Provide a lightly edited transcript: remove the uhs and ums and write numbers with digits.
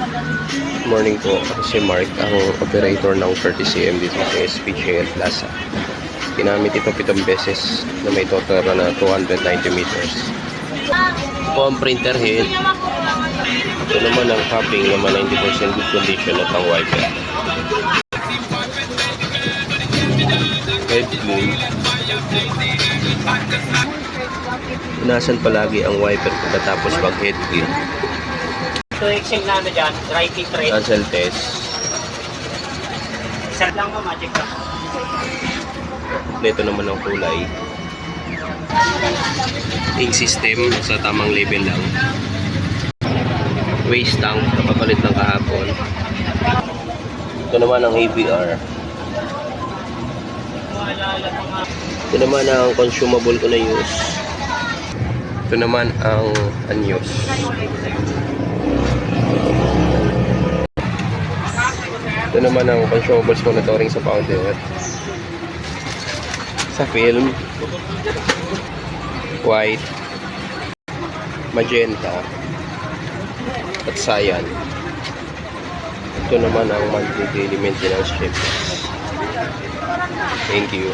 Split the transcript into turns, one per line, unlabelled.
Good morning po. Ako si Mark, ang operator ng 30cm dito sa SPJ at Plaza. Ginamit ito 7 beses na may total na 290 meters. Ito ang printer head. Ito naman ang capping naman 90% good condition at ang wiper. Head clean. Punasan palagi ang wiper pagkatapos pag head clean.
So, exchange na dyan, dry fit rate.
Cancel test.
Isa lang mo, magic ka.
Ito naman ang kulay. Ink system sa tamang level lang. Waste tank, napapalit ng kahapon. Ito naman ang ABR. Ito naman ang consumable ko na use. Ito naman ang unused. Ito naman ang consumables monitoring sa powder. Sa film, white, magenta, at cyan. Ito naman ang monthly daily maintenance checks. Thank you.